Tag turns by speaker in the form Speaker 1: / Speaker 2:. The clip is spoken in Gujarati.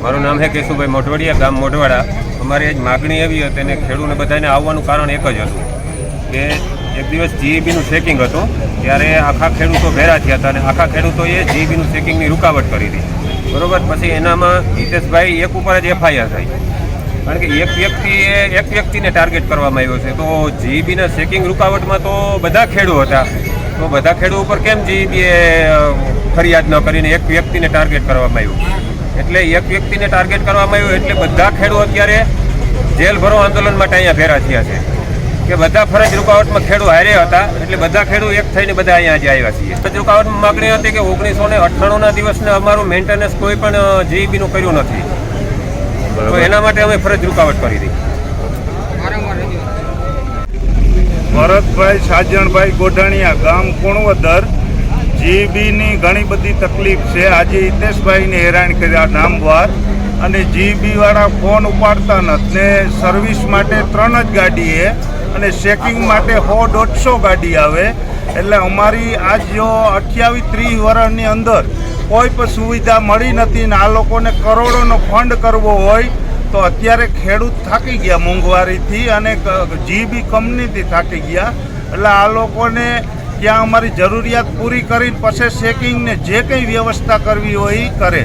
Speaker 1: મારું નામ છે કેશુભાઈ મોઢવાડિયા, ગામ મોઢવાડા. અમારી આજ માગણી એવી હતી અને ખેડૂતને બધાને આવવાનું કારણ એક જ હતું કે એક દિવસ જીઈબીનું ચેકિંગ હતું, ત્યારે આખા ખેડૂતો ભેરા થયા હતા અને આખા ખેડૂતોએ જીઈબીનું ચેકિંગની રૂકાવટ કરી હતી. બરાબર. પછી એનામાં હિતેશભાઈ એક ઉપર જ એફઆઈઆર થઈ, કારણ કે એક વ્યક્તિને ટાર્ગેટ કરવામાં આવ્યો છે. તો જીઈબીના ચેકિંગ રૂકાવટમાં તો બધા ખેડૂત હતા, તો બધા ખેડૂત ઉપર કેમ જીઈબીએ ફરિયાદ ન કરીને એક વ્યક્તિને ટાર્ગેટ કરવામાં આવ્યું? એટલે એક વ્યક્તિને ટાર્ગેટ કરવામાં આવ્યું એટલે બધા ખેડૂત અત્યારે જેલ ભરો આંદોલન માટે અહીંયા ભેરા થયા છે કે બધા ફરજ રૂકાવટમાં ખેડૂત હારે હતા, એટલે બધા ખેડૂત એક થઈને બધા અહીંયા આજે આવ્યા છીએ. ફરજ રૂકાવટમાં માગણી હતી કે 1998ના દિવસને અમારું મેન્ટેનન્સ કોઈ પણ જીઈબીનું કર્યું નથી, તો એના માટે અમે ફરજ રૂકાવટ કરી હતી.
Speaker 2: ભરતભાઈ સાજણભાઈ ગોઢાણીયા, ગામ કુણવદર. જીઈબીની ઘણી બધી તકલીફ છે. આજે હિતેશભાઈને હેરાન કર્યા નામવાર, અને જીઈબીવાળા ફોન ઉપાડતા નથી ને સર્વિસ માટે 3 જ ગાડી છે અને ચેકિંગ માટે 100-150 ગાડી આવે. એટલે અમારી આજ જો 28-30 વર્ષની અંદર કોઈ પણ સુવિધા મળી નથી ને આ લોકોને કરોડોનો ફંડ કરવો હોય તો અત્યારે ખેડૂત થાકી ગયા મોંઘવારીથી અને જીઈબી કંપનીથી થાકી ગયા. એટલે આ લોકોને ત્યાં અમારી જરૂરિયાત પૂરી કરીને પછી ચેકિંગને જે કંઈ વ્યવસ્થા કરવી હોય એ કરે.